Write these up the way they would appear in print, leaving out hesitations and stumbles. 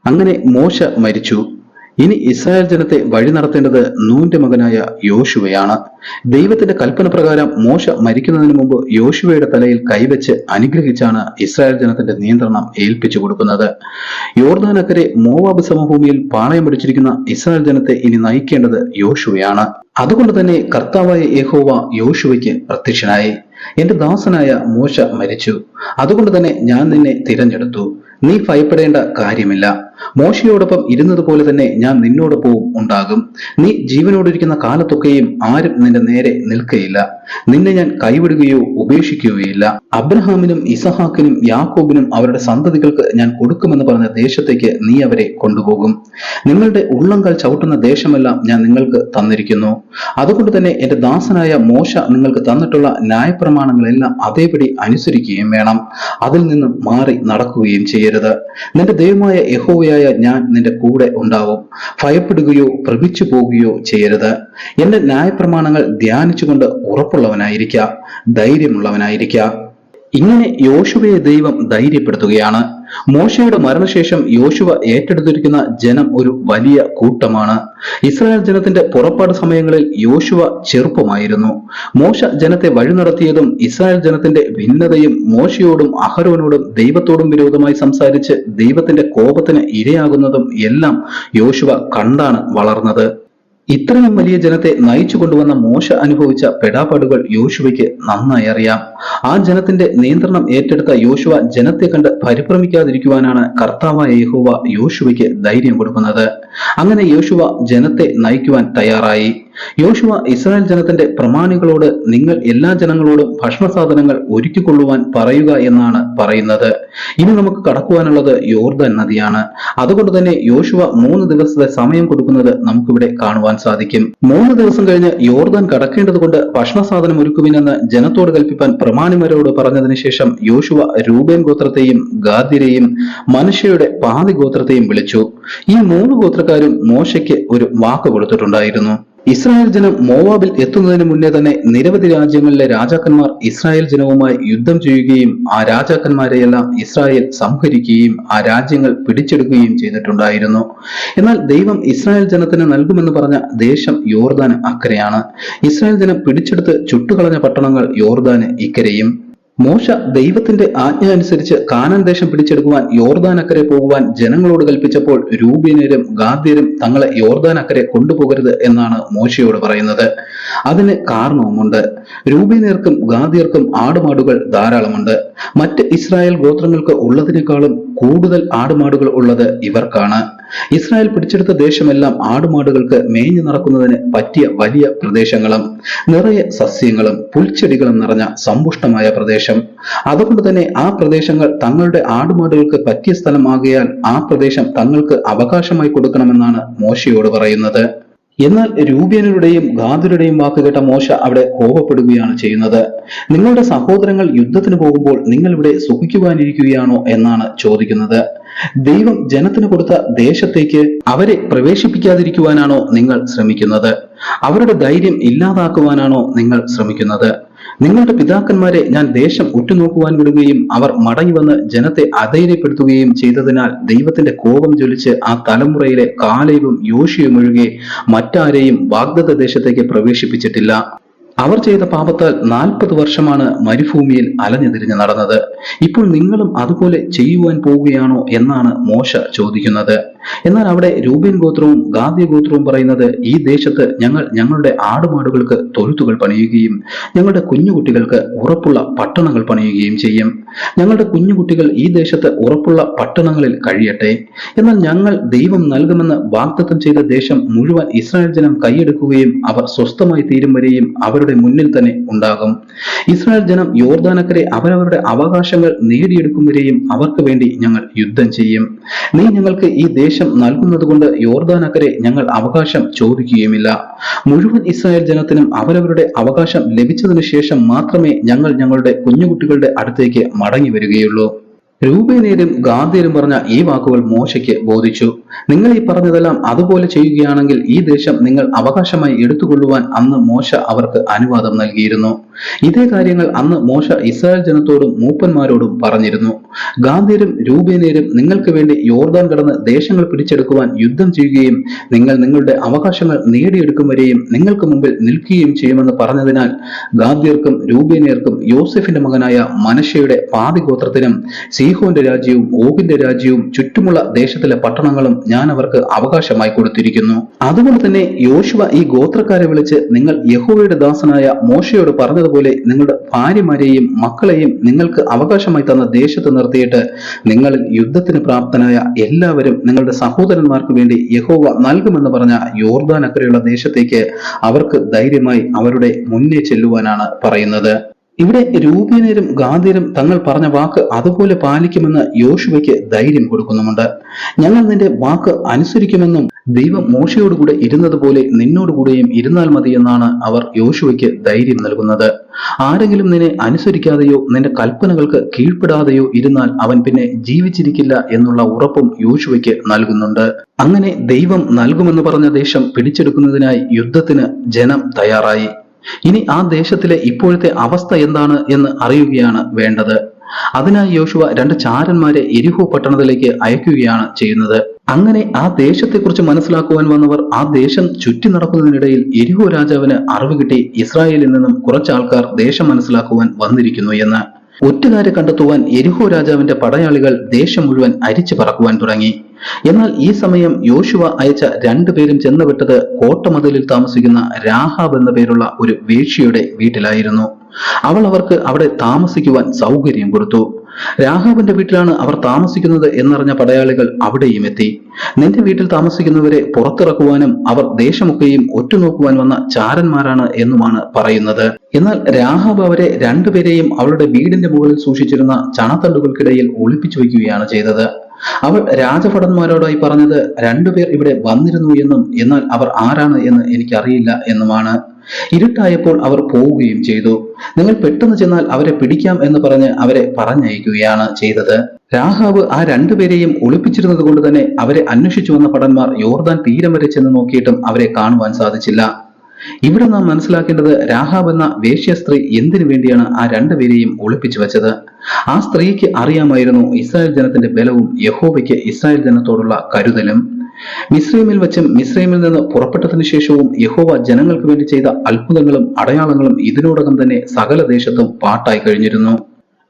അങ്ങനെ മോശ മരിച്ചു. ഇനി ഇസ്രായേൽ ജനത്തെ വഴി നടത്തേണ്ടത് നൂന്റെ മകനായ യോശുവയാണ്. ദൈവത്തിന്റെ കൽപ്പന പ്രകാരം മോശ മരിക്കുന്നതിന് മുമ്പ് യോശുവയുടെ തലയിൽ കൈവച്ച് അനുഗ്രഹിച്ചാണ് ഇസ്രായേൽ ജനത്തിന്റെ നിയന്ത്രണം ഏൽപ്പിച്ചു കൊടുക്കുന്നത്. യോർദാനക്കരെ മോവാബ് സമഭൂമിയിൽ പാളയം പിടിച്ചിരിക്കുന്ന ഇസ്രായേൽ ജനത്തെ ഇനി നയിക്കേണ്ടത് യോശുവയാണ്. അതുകൊണ്ട് തന്നെ കർത്താവായ യഹോവ യോശുവയ്ക്ക് പ്രത്യക്ഷനായി. എന്റെ ദാസനായ മോശ മരിച്ചു, അതുകൊണ്ട് തന്നെ ഞാൻ നിന്നെ തിരഞ്ഞെടുത്തു. നീ ഭയപ്പെടേണ്ട കാര്യമില്ല. മോശയോടൊപ്പം ഇരുന്നതുപോലെ തന്നെ ഞാൻ നിന്നോടൊപ്പവും ഉണ്ടാകും. നീ ജീവനോടിരിക്കുന്ന കാലത്തൊക്കെയും ആരും നിന്റെ നേരെ നിൽക്കയില്ല. നിന്നെ ഞാൻ കൈവിടുകയോ ഉപേക്ഷിക്കുകയില്ല. അബ്രഹാമിനും ഇസഹാക്കിനും യാക്കോബിനും അവരുടെ സന്തതികൾക്ക് ഞാൻ കൊടുക്കുമെന്ന് പറഞ്ഞ ദേശത്തേക്ക് നീ അവരെ കൊണ്ടുപോകും. നിങ്ങളുടെ ഉള്ളങ്കാൽ ചവിട്ടുന്ന ദേശമെല്ലാം ഞാൻ നിങ്ങൾക്ക് തന്നിരിക്കുന്നു. അതുകൊണ്ട് തന്നെ എന്റെ ദാസനായ മോശ നിങ്ങൾക്ക് തന്നിട്ടുള്ള ന്യായപ്രമാണങ്ങളെല്ലാം അതേപടി അനുസരിക്കുകയും വേണം. അതിൽ നിന്നും മാറി നടക്കുകയും ചെയ്യരുത്. നിന്റെ ദൈവമായ യഹോവയായ ഞാൻ നിന്റെ കൂടെ ഉണ്ടാവും. ഭയപ്പെടുകയോ ഭ്രമിച്ചു പോകുകയോ ചെയ്യരുത്. എന്റെ ന്യായപ്രമാണങ്ങൾ ധ്യാനിച്ചുകൊണ്ട് ഉറപ്പുള്ളവനായിരിക്ക, ധൈര്യമുള്ളവനായിരിക്ക. ഇങ്ങനെ യോശുവയെ ദൈവം ധൈര്യപ്പെടുത്തുകയാണ്. മോശയുടെ മരണശേഷം യോശുവ ഏറ്റെടുത്തിരിക്കുന്ന ജനം ഒരു വലിയ കൂട്ടമാണ്. ഇസ്രായേൽ ജനത്തിന്റെ പുറപ്പാട് സമയങ്ങളിൽ യോശുവ ചെറുപ്പമായിരുന്നു. മോശ ജനത്തെ വഴി നടത്തിയതും ഇസ്രായേൽ ജനത്തിന്റെ ഭിന്നതയും മോശയോടും അഹരോനോടും ദൈവത്തോടും വിരോധമായി സംസാരിച്ച് ദൈവത്തിന്റെ കോപത്തിന് ഇരയാകുന്നതും എല്ലാം യോശുവ കണ്ടാണ് വളർന്നത്. ഇത്രയും വലിയ ജനത്തെ നയിച്ചു കൊണ്ടുവന്ന മോശ അനുഭവിച്ച പെടാപ്പാടുകൾ യോശുവയ്ക്ക് നന്നായി അറിയാം. ആ ജനത്തിന്റെ നിയന്ത്രണം ഏറ്റെടുത്ത യോശുവ ജനത്തെ കണ്ട് പരിഭ്രമിക്കാതിരിക്കുവാനാണ് കർത്താവായ യഹോവ യോശുവയ്ക്ക് ധൈര്യം കൊടുക്കുന്നത്. അങ്ങനെ യോശുവ ജനത്തെ നയിക്കുവാൻ തയ്യാറായി. യോശുവ ഇസ്രായേൽ ജനത്തിന്റെ പ്രമാണികളോട് നിങ്ങൾ എല്ലാ ജനങ്ങളോടും ഭക്ഷണ സാധനങ്ങൾ ഒരുക്കിക്കൊള്ളുവാൻ പറയുക എന്നാണ് പറയുന്നത്. ഇനി നമുക്ക് കടക്കുവാനുള്ളത് യോർദാൻ നദിയാണ്. അതുകൊണ്ട് തന്നെ യോശുവ 3 ദിവസത്തെ സമയം കൊടുക്കുന്നത് നമുക്കിവിടെ കാണുവാൻ സാധിക്കും. 3 ദിവസം കഴിഞ്ഞ് യോർദാൻ കടക്കേണ്ടത് കൊണ്ട് ഭക്ഷണ സാധനം ഒരുക്കുവിനെന്ന് ജനത്തോട് കൽപ്പിപ്പാൻ പ്രമാണിമാരോട് പറഞ്ഞതിന് ശേഷം യോശുവ രൂബേൻ ഗോത്രത്തെയും ഗാദ്യരെയും മനശ്ശെയുടെ പാതി ഗോത്രത്തെയും വിളിച്ചു. ഈ 3 ഗോത്രക്കാരും മോശയ്ക്ക് ഒരു വാക്ക് കൊടുത്തിട്ടുണ്ടായിരുന്നു. ഇസ്രായേൽ ജനം മോവാബിൽ എത്തുന്നതിന് മുന്നേ തന്നെ നിരവധി രാജ്യങ്ങളിലെ രാജാക്കന്മാർ ഇസ്രായേൽ ജനവുമായി യുദ്ധം ചെയ്യുകയും ആ രാജാക്കന്മാരെയെല്ലാം ഇസ്രായേൽ സംഹരിക്കുകയും ആ രാജ്യങ്ങൾ പിടിച്ചെടുക്കുകയും ചെയ്തിട്ടുണ്ടായിരുന്നു. എന്നാൽ ദൈവം ഇസ്രായേൽ ജനത്തിന് നൽകുമെന്ന് പറഞ്ഞ ദേശം യോർദാന് അക്കരെയാണ്. ഇസ്രായേൽ ജനം പിടിച്ചെടുത്ത് ചുട്ടുകളഞ്ഞ പട്ടണങ്ങൾ യോർദാന് ഇക്കരെയും. മോശ ദൈവത്തിന്റെ ആജ്ഞ അനുസരിച്ച് കാനാൻ ദേശം പിടിച്ചെടുക്കുവാൻ യോർദാൻ അക്കരെ പോകുവാൻ ജനങ്ങളോട് കൽപ്പിച്ചപ്പോൾ രൂബേന്യരും ഗാദ്യരും തങ്ങളെ യോർദാൻ അക്കരെ കൊണ്ടുപോകരുത് എന്നാണ് മോശയോട് പറയുന്നത്. അതിന് കാരണവുമുണ്ട്. രൂബേന്യർക്കും ഗാദ്യർക്കും ആടുമാടുകൾ ധാരാളമുണ്ട്. മറ്റ് ഇസ്രായേൽ ഗോത്രങ്ങൾക്ക് ഉള്ളതിനേക്കാളും കൂടുതൽ ആടുമാടുകൾ ഉള്ളത് ഇവർക്കാണ്. ഇസ്രായേൽ പിടിച്ചെടുത്ത ദേശമെല്ലാം ആടുമാടുകൾക്ക് മേഞ്ഞു നടക്കുന്നതിന് പറ്റിയ വലിയ പ്രദേശങ്ങളും നിറയെ സസ്യങ്ങളും പുൽച്ചെടികളും നിറഞ്ഞ സമ്പുഷ്ടമായ പ്രദേശം. അതുകൊണ്ട് തന്നെ ആ പ്രദേശങ്ങൾ തങ്ങളുടെ ആടുമാടുകൾക്ക് പറ്റിയ സ്ഥലമാകിയാൽ ആ പ്രദേശം തങ്ങൾക്ക് അവകാശമായി കൊടുക്കണമെന്നാണ് മോശയോട് പറയുന്നത്. എന്നാൽ രൂബേനരുടെയും ഗാദ്യരുടെയും വാക്ക് കേട്ട മോശ അവിടെ കോപപ്പെടുകയാണ് ചെയ്യുന്നത്. നിങ്ങളുടെ സഹോദരങ്ങൾ യുദ്ധത്തിന് പോകുമ്പോൾ നിങ്ങൾ ഇവിടെ സുഖിക്കുവാനിരിക്കുകയാണോ എന്നാണ് ചോദിക്കുന്നത്. ദൈവം ജനത്തിന് കൊടുത്ത ദേശത്തേക്ക് അവരെ പ്രവേശിപ്പിക്കാതിരിക്കുവാനാണോ നിങ്ങൾ ശ്രമിക്കുന്നത്? അവരുടെ ധൈര്യം ഇല്ലാതാക്കുവാനാണോ നിങ്ങൾ ശ്രമിക്കുന്നത്? നിങ്ങളുടെ പിതാക്കന്മാരെ ഞാൻ ദേശം ഉറ്റുനോക്കുവാൻ വിടുകയും അവർ മടങ്ങി വന്ന് ജനത്തെ അധൈര്യപ്പെടുത്തുകയും ചെയ്തതിനാൽ ദൈവത്തിന്റെ കോപം ജ്വലിച്ച് ആ തലമുറയിലെ കാലേബും യോശുവയും ഒഴികെ മറ്റാരെയും വാഗ്ദത്ത ദേശത്തേക്ക് പ്രവേശിപ്പിച്ചിട്ടില്ല. അവർ ചെയ്ത പാപത്താൽ 40 വർഷമാണ് മരുഭൂമിയിൽ അലഞ്ഞു തിരിഞ്ഞ് നടന്നത്. ഇപ്പോൾ നിങ്ങളും അതുപോലെ ചെയ്യുവാൻ പോവുകയാണോ എന്നാണ് മോശ ചോദിക്കുന്നത്. എന്നാൽ അവിടെ രൂബേൻ ഗോത്രവും ഗാദ്യ ഗോത്രവും പറയുന്നത്, ഈ ദേശത്ത് ഞങ്ങൾ ഞങ്ങളുടെ ആടുമാടുകൾക്ക് തൊഴുത്തുകൾ പണിയുകയും ഞങ്ങളുടെ കുഞ്ഞുകുട്ടികൾക്ക് ഉറപ്പുള്ള പട്ടണങ്ങൾ പണിയുകയും ചെയ്യും. ഞങ്ങളുടെ കുഞ്ഞുകുട്ടികൾ ഈ ദേശത്ത് ഉറപ്പുള്ള പട്ടണങ്ങളിൽ കഴിയട്ടെ. എന്നാൽ ഞങ്ങൾ ദൈവം നൽകുമെന്ന് വാഗ്ദത്തം ചെയ്ത ദേശം മുഴുവൻ ഇസ്രായേൽ ജനം കൈയെടുക്കുകയും അവർ സ്വസ്ഥമായി തീരും വരെയും അവരുടെ മുന്നിൽ തന്നെ ഉണ്ടാകും. ഇസ്രായേൽ ജനം യോർദാനക്കരെ അവരവരുടെ അവകാശങ്ങൾ നേടിയെടുക്കും വരെയും അവർക്ക് വേണ്ടി ഞങ്ങൾ യുദ്ധം ചെയ്യും. നീ ഞങ്ങൾക്ക് ഈ ദേശം നൽകുന്നത് കൊണ്ട് യോർദാനക്കരെ ഞങ്ങൾ അവകാശം ചോദിക്കുകയുമില്ല. മുഴുവൻ ഇസ്രായേൽ ജനത്തിനും അവരവരുടെ അവകാശം ലഭിച്ചതിനു ശേഷം മാത്രമേ ഞങ്ങൾ ഞങ്ങളുടെ കുഞ്ഞുകുട്ടികളുടെ അടുത്തേക്ക് മടങ്ങി വരികയുള്ളൂ. രൂബേന്യരും ഗാദ്യരും പറഞ്ഞ ഈ വാക്കുകൾ മോശയ്ക്ക് ബോധിച്ചു. നിങ്ങൾ ഈ പറഞ്ഞതെല്ലാം അതുപോലെ ചെയ്യുകയാണെങ്കിൽ ഈ ദേശം നിങ്ങൾ അവകാശമായി എടുത്തുകൊള്ളുവാൻ അന്ന് മോശ അവർക്ക് അനുവാദം നൽകിയിരുന്നു. ഇതേ കാര്യങ്ങൾ അന്ന് മോശ ഇസ്രായേൽ ജനത്തോടും മൂപ്പന്മാരോടും പറഞ്ഞിരുന്നു. ഗാദ്യരും രൂബേന്യരും നിങ്ങൾക്ക് വേണ്ടി യോർദാൻ കടന്ന് ദേശങ്ങൾ പിടിച്ചെടുക്കുവാൻ യുദ്ധം ചെയ്യുകയും നിങ്ങൾ നിങ്ങളുടെ അവകാശങ്ങൾ നേടിയെടുക്കും വരെയും നിങ്ങൾക്ക് മുമ്പിൽ നിൽക്കുകയും ചെയ്യുമെന്ന് പറഞ്ഞതിനാൽ ഗാദ്യർക്കും രൂബേന്യർക്കും യോസെഫിന്റെ മകനായ മനശ്ശെയുടെ പാതി ഗോത്രത്തിനും സീഹോന്റെ രാജ്യവും ഓഗിന്റെ രാജ്യവും ചുറ്റുമുള്ള ദേശത്തിലെ പട്ടണങ്ങളും ഞാൻ അവർക്ക് അവകാശമായി കൊടുത്തിരിക്കുന്നു. അതുകൊണ്ട് തന്നെ യോശുവ ഈ ഗോത്രക്കാരെ വിളിച്ച്, നിങ്ങൾ യഹോവയുടെ ദാസനായ മോശയോട് പറഞ്ഞതുപോലെ നിങ്ങളുടെ ഭാര്യമാരെയും മക്കളെയും നിങ്ങൾക്ക് അവകാശമായി തന്ന ദേശത്ത് നിർത്തിയിട്ട് നിങ്ങളിൽ യുദ്ധത്തിന് പ്രാപ്തനായ എല്ലാവരും നിങ്ങളുടെ സഹോദരന്മാർക്ക് വേണ്ടി യഹോവ നൽകുമെന്ന് പറഞ്ഞ യോർദാൻ അക്കരെയുള്ള ദേശത്തേക്ക് അവർക്ക് ധൈര്യമായി അവരുടെ മുന്നേ ചെല്ലുവാനാണ് പറയുന്നത്. ഇവിടെ രൂബേന്യരും ഗാദ്യരും തങ്ങൾ പറഞ്ഞ വാക്ക് അതുപോലെ പാലിക്കുമെന്ന് യോശുവയ്ക്ക് ധൈര്യം കൊടുക്കുന്നുമുണ്ട്. ഞങ്ങൾ നിന്റെ വാക്ക് അനുസരിക്കുമെന്നും ദൈവം മോശയോടുകൂടെ ഇരുന്നതുപോലെ നിന്നോടുകൂടെയും ഇരുന്നാൽ മതി എന്നാണ് അവർ യോശുവയ്ക്ക് ധൈര്യം നൽകുന്നത്. ആരെങ്കിലും നിന്നെ അനുസരിക്കാതെയോ നിന്റെ കൽപ്പനകൾക്ക് കീഴ്പ്പെടാതെയോ ഇരുന്നാൽ അവൻ പിന്നെ ജീവിച്ചിരിക്കില്ല എന്നുള്ള ഉറപ്പും യോശുവയ്ക്ക് നൽകുന്നുണ്ട്. അങ്ങനെ ദൈവം നൽകുമെന്ന് പറഞ്ഞ ദേശം പിടിച്ചെടുക്കുന്നതിനായി യുദ്ധത്തിന് ജനം തയ്യാറായി. ഇനി ആ ദേശത്തിലെ ഇപ്പോഴത്തെ അവസ്ഥ എന്താണ് എന്ന് അറിയുകയാണ് വേണ്ടത്. അതിനായി യോശുവ 2 ചാരന്മാരെ യെരിഹോ പട്ടണത്തിലേക്ക് അയക്കുകയാണ് ചെയ്യുന്നത്. അങ്ങനെ ആ ദേശത്തെക്കുറിച്ച് മനസ്സിലാക്കുവാൻ വന്നവർ ആ ദേശം ചുറ്റി നടക്കുന്നതിനിടയിൽ യെരിഹോ രാജാവിന് അറിവ് കിട്ടി ഇസ്രായേലിൽ നിന്നും കുറച്ച് ആൾക്കാർ ദേശം മനസ്സിലാക്കുവാൻ വന്നിരിക്കുന്നു എന്ന്. ഒറ്റുകാരെ കണ്ടെത്തുവാൻ യെരിഹോ രാജാവിന്റെ പടയാളികൾ ദേശം മുഴുവൻ അരിച്ചു പറക്കുവാൻ തുടങ്ങി. എന്നാൽ ഈ സമയം യോശുവ അയച്ച 2 പേരും ചെന്നുവിട്ടത് കോട്ടമതിലിൽ താമസിക്കുന്ന രാഹാബ് എന്ന പേരുള്ള ഒരു വേശ്യയുടെ വീട്ടിലായിരുന്നു. അവൾ അവർക്ക് അവിടെ താമസിക്കുവാൻ സൗകര്യം കൊടുത്തു. രാഹാബിന്റെ വീട്ടിലാണ് അവർ താമസിക്കുന്നത് എന്നറിഞ്ഞ പടയാളികൾ അവിടെയും എത്തി. നിന്റെ വീട്ടിൽ താമസിക്കുന്നവരെ പുറത്തിറക്കുവാനും അവർ ദേശമൊക്കെയും ഒറ്റുനോക്കുവാൻ വന്ന ചാരന്മാരാണ് എന്നുമാണ് പറയുന്നത്. എന്നാൽ രാഹാബ് അവരെ 2 പേരെയും അവളുടെ വീടിന്റെ മുകളിൽ സൂക്ഷിച്ചിരുന്ന ചണത്തണ്ടുകൾക്കിടയിൽ ഒളിപ്പിച്ചു വയ്ക്കുകയാണ് ചെയ്തത്. അവൾ രാജഭടന്മാരോടായി പറഞ്ഞത് 2 പേർ ഇവിടെ വന്നിരുന്നു എന്നും എന്നാൽ അവർ ആരാണ് എന്ന് എനിക്കറിയില്ല എന്നുമാണ്. ഇരുട്ടായപ്പോൾ അവർ പോവുകയും ചെയ്തു. നിങ്ങൾ പെട്ടെന്ന് ചെന്നാൽ അവരെ പിടിക്കാം എന്ന് പറഞ്ഞ് അവരെ പറഞ്ഞയക്കുകയാണ് ചെയ്തത്. രാഹാബ് ആ 2 പേരെയും ഒളിപ്പിച്ചിരുന്നത് കൊണ്ട് തന്നെ അവരെ അന്വേഷിച്ചു വന്ന ഭടന്മാർ യോർദാൻ തീരം വരെ ചെന്ന് നോക്കിയിട്ടും അവരെ കാണുവാൻ സാധിച്ചില്ല. ഇവിടെ നാം മനസ്സിലാക്കേണ്ടത് രാഹാബ് എന്ന വേശ്യ സ്ത്രീ എന്തിനു വേണ്ടിയാണ് ആ 2 പേരെയും ഒളിപ്പിച്ചു വെച്ചത്. ആ സ്ത്രീക്ക് അറിയാമായിരുന്നു ഇസ്രായേൽ ജനത്തിന്റെ ബലവും യഹോവയ്ക്ക് ഇസ്രായേൽ ജനത്തോടുള്ള കരുതലും. മിസ്രൈമിൽ വെച്ചും മിസ്രൈമിൽ നിന്ന് പുറപ്പെട്ടതിനു ശേഷവും യഹോവ ജനങ്ങൾക്ക് വേണ്ടി ചെയ്ത അത്ഭുതങ്ങളും അടയാളങ്ങളും ഇതിനോടകം തന്നെ സകല ദേശത്തും പാട്ടായി കഴിഞ്ഞിരുന്നു.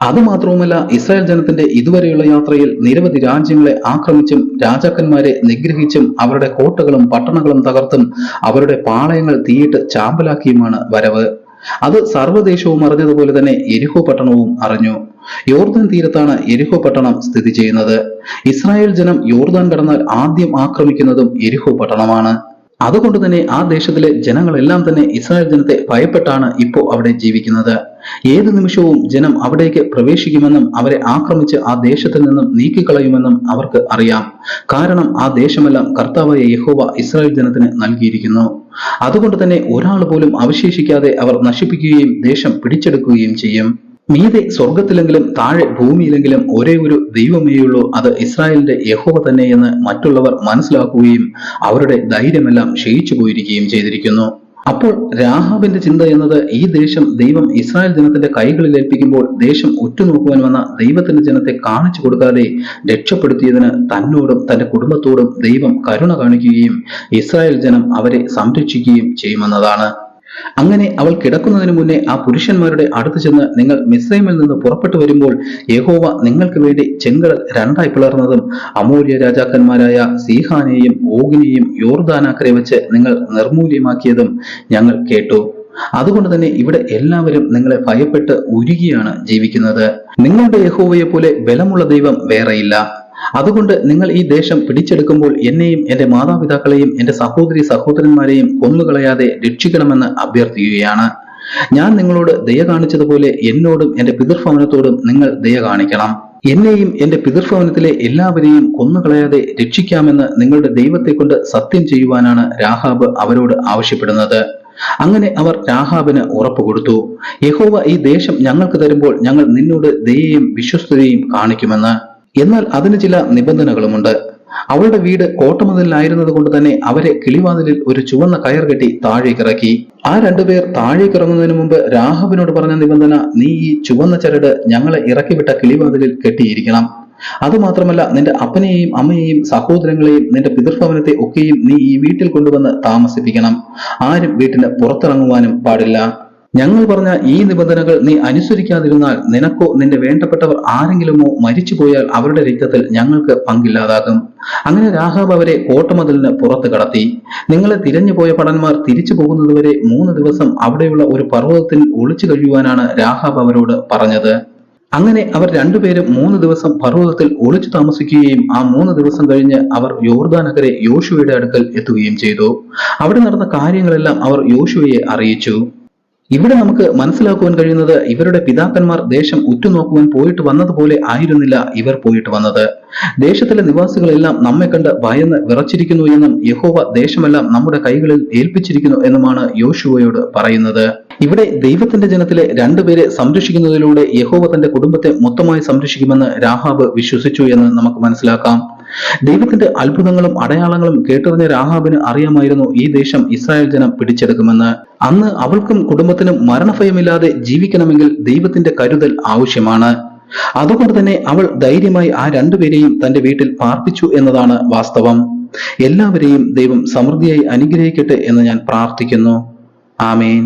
അതുമാത്രവുമല്ല, ഇസ്രായേൽ ജനത്തിന്റെ ഇതുവരെയുള്ള യാത്രയിൽ നിരവധി രാജ്യങ്ങളെ ആക്രമിച്ചും രാജാക്കന്മാരെ നിഗ്രഹിച്ചും അവരുടെ കോട്ടകളും പട്ടണങ്ങളും തകർത്തും അവരുടെ പാളയങ്ങൾ തീയിട്ട് ചാമ്പലാക്കിയുമാണ് വരവ്. അത് സർവ്വദേശവും അറിഞ്ഞതുപോലെ തന്നെ യെരിഹോ പട്ടണവും അറിഞ്ഞു. യോർദാൻ തീരത്താണ് യെരിഹോ പട്ടണം സ്ഥിതി ചെയ്യുന്നത്. ഇസ്രായേൽ ജനം യോർദാൻ കടന്നാൽ ആദ്യം ആക്രമിക്കുന്നതും യെരിഹോ പട്ടണമാണ്. അതുകൊണ്ട് തന്നെ ആ ദേശത്തിലെ ജനങ്ങളെല്ലാം തന്നെ ഇസ്രായേൽ ജനത്തെ ഭയപ്പെട്ടാണ് ഇപ്പോൾ അവിടെ ജീവിക്കുന്നത്. ഏത് നിമിഷവും ജനം അവിടേക്ക് പ്രവേശിക്കുമെന്നും അവരെ ആക്രമിച്ച് ആ ദേശത്തിൽ നിന്നും നീക്കിക്കളയുമെന്നും അവർക്ക് അറിയാം. കാരണം ആ ദേശമെല്ലാം കർത്താവായ യഹോവ ഇസ്രായേൽ ജനത്തിന് നൽകിയിരിക്കുന്നു. അതുകൊണ്ട് തന്നെ ഒരാൾ പോലും അവശേഷിക്കാതെ അവർ നശിപ്പിക്കുകയും ദേശം പിടിച്ചെടുക്കുകയും ചെയ്യും. മീതെ സ്വർഗത്തിലെങ്കിലും താഴെ ഭൂമിയിലെങ്കിലും ഒരേ ഒരു ദൈവമേയുള്ളൂ, അത് ഇസ്രായേലിന്റെ യഹോവ തന്നെയെന്ന് മറ്റുള്ളവർ മനസ്സിലാക്കുകയും അവരുടെ ധൈര്യമെല്ലാം ക്ഷയിച്ചു പോയിരിക്കുകയും ചെയ്തിരിക്കുന്നു. അപ്പോൾ രാഹാബിന്റെ ചിന്ത എന്നത്, ഈ ദേശം ദൈവം ഇസ്രായേൽ ജനത്തിന്റെ കൈകളിൽ ഏൽപ്പിക്കുമ്പോൾ ദേശം ഉറ്റുനോക്കുവാൻ വന്ന ദൈവത്തിന്റെ ജനത്തെ കാണിച്ചു കൊടുക്കാതെ രക്ഷപ്പെടുത്തിയതിന് തന്നോടും തന്റെ കുടുംബത്തോടും ദൈവം കരുണ കാണിക്കുകയും ഇസ്രായേൽ ജനം അവരെ സംരക്ഷിക്കുകയും ചെയ്യുമെന്നതാണ്. അങ്ങനെ അവൾ കിടക്കുന്നതിന് മുന്നേ ആ പുരുഷന്മാരുടെ അടുത്ത് ചെന്ന്, നിങ്ങൾ മിസ്രൈമിൽ നിന്ന് പുറപ്പെട്ടു വരുമ്പോൾ യഹോവ നിങ്ങൾക്ക് വേണ്ടി ചെങ്കടൽ 2ആയി പിളർന്നതും അമോര്യ രാജാക്കന്മാരായ സീഹാനെയും ഓഗിനെയും യോർദാനാക്കരെ വെച്ച് നിങ്ങൾ നിർമൂല്യമാക്കിയതും ഞങ്ങൾ കേട്ടു. അതുകൊണ്ട് തന്നെ ഇവിടെ എല്ലാവരും നിങ്ങളെ ഭയപ്പെട്ട് ഉരുകിയാണ് ജീവിക്കുന്നത്. നിങ്ങളുടെ യഹോവയെ പോലെ ബലമുള്ള ദൈവം വേറെയില്ല. അതുകൊണ്ട് നിങ്ങൾ ഈ ദേശം പിടിച്ചെടുക്കുമ്പോൾ എന്നെയും എന്റെ മാതാപിതാക്കളെയും എന്റെ സഹോദരി സഹോദരന്മാരെയും കൊന്നുകളയാതെ രക്ഷിക്കണമെന്ന് അഭ്യർത്ഥിക്കുകയാണ്. ഞാൻ നിങ്ങളോട് ദയ കാണിച്ചതുപോലെ എന്നോടും എന്റെ പിതൃഭവനത്തോടും നിങ്ങൾ ദയ കാണിക്കണം. എന്നെയും എന്റെ പിതൃഭവനത്തിലെ എല്ലാവരെയും കൊന്നുകളയാതെ രക്ഷിക്കാമെന്ന് നിങ്ങളുടെ ദൈവത്തെ കൊണ്ട് സത്യം ചെയ്യുവാനാണ് രാഹാബ് അവരോട് ആവശ്യപ്പെടുന്നത്. അങ്ങനെ അവർ രാഹാബിന് ഉറപ്പ് കൊടുത്തു, യഹോവ ഈ ദേശം ഞങ്ങൾക്ക് തരുമ്പോൾ ഞങ്ങൾ നിന്നോട് ദയയും വിശ്വസ്തതയും കാണിക്കുമെന്ന്. എന്നാൽ അതിന് ചില നിബന്ധനകളുമുണ്ട്. അവളുടെ വീട് കോട്ടമതിലായിരുന്നത് കൊണ്ട് തന്നെ അവരെ കിളിവാതിലിൽ ഒരു ചുവന്ന കയർ കെട്ടി താഴേക്കിറക്കി. ആ രണ്ടുപേർ താഴേക്കിറങ്ങുന്നതിന് മുമ്പ് രാഹാബിനോട് പറഞ്ഞ നിബന്ധന, നീ ഈ ചുവന്ന ചരട് ഞങ്ങളെ ഇറക്കിവിട്ട കിളിവാതിലിൽ കെട്ടിയിരിക്കണം. അതുമാത്രമല്ല, നിന്റെ അപ്പനെയും അമ്മയെയും സഹോദരങ്ങളെയും നിന്റെ പിതൃഭവനത്തെ ഒക്കെയും നീ ഈ വീട്ടിൽ കൊണ്ടുവന്ന് താമസിപ്പിക്കണം. ആരും വീട്ടിന് പുറത്തിറങ്ങുവാനും പാടില്ല. ഞങ്ങൾ പറഞ്ഞ ഈ നിബന്ധനകൾ നീ അനുസരിക്കാതിരുന്നാൽ നിനക്കോ നിന്റെ വേണ്ടപ്പെട്ടവർ ആരെങ്കിലുമോ മരിച്ചുപോയാൽ അവരുടെ രക്തത്തിൽ ഞങ്ങൾക്ക് പങ്കില്ലാതാകും. അങ്ങനെ രാഹാബ് അവരെ കോട്ടമതിലിന് പുറത്ത് കടത്തി. നിങ്ങളെ തിരഞ്ഞുപോയ ഭടന്മാർ തിരിച്ചു പോകുന്നതുവരെ 3 ദിവസം അവിടെയുള്ള ഒരു പർവ്വതത്തിൽ ഒളിച്ചു കഴിയുവാനാണ് രാഹാബ് അവരോട് പറഞ്ഞത്. അങ്ങനെ അവർ രണ്ടുപേരും 3 ദിവസം പർവ്വതത്തിൽ ഒളിച്ചു താമസിക്കുകയും ആ 3 ദിവസം കഴിഞ്ഞ് അവർ യോർദാനക്കരെ യോശുവയുടെ അടുക്കൽ എത്തുകയും ചെയ്തു. അവിടെ നടന്ന കാര്യങ്ങളെല്ലാം അവർ യോശുവയെ അറിയിച്ചു. ഇവിടെ നമുക്ക് മനസ്സിലാക്കുവാൻ കഴിയുന്നത്, ഇവരുടെ പിതാക്കന്മാർ ദേശം ഉറ്റുനോക്കുവാൻ പോയിട്ട് വന്നതുപോലെ ആയിരുന്നില്ല ഇവർ പോയിട്ട് വന്നത്. ദേശത്തിലെ നിവാസികളെല്ലാം നമ്മെ കണ്ട് ഭയന്ന് വിറച്ചിരിക്കുന്നു എന്നും യഹോവ ദേശമെല്ലാം നമ്മുടെ കൈകളിൽ ഏൽപ്പിച്ചിരിക്കുന്നു എന്നുമാണ് യോശുവയോട് പറയുന്നത്. ഇവിടെ ദൈവത്തിന്റെ ജനത്തിലെ 2 പേരെ സംരക്ഷിക്കുന്നതിലൂടെ യഹോവ തന്റെ കുടുംബത്തെ മൊത്തമായി സംരക്ഷിക്കുമെന്ന് രാഹാബ് വിശ്വസിച്ചു എന്ന് നമുക്ക് മനസ്സിലാക്കാം. ദൈവത്തിന്റെ അത്ഭുതങ്ങളും അടയാളങ്ങളും കേട്ടറിഞ്ഞ രാഹാബിന് അറിയാമായിരുന്നു ഈ ദേശം ഇസ്രായേൽ ജനം പിടിച്ചെടുക്കുമെന്ന്. അന്ന് അവൾക്കും കുടുംബത്തിനും മരണഭയമില്ലാതെ ജീവിക്കണമെങ്കിൽ ദൈവത്തിന്റെ കരുതൽ ആവശ്യമാണ്. അതുകൊണ്ട് തന്നെ അവൾ ധൈര്യമായി ആ 2 പേരെയും തന്റെ വീട്ടിൽ പാർപ്പിച്ചു എന്നതാണ് വാസ്തവം. എല്ലാവരെയും ദൈവം സമൃദ്ധിയായി അനുഗ്രഹിക്കട്ടെ എന്ന് ഞാൻ പ്രാർത്ഥിക്കുന്നു. ആമേൻ.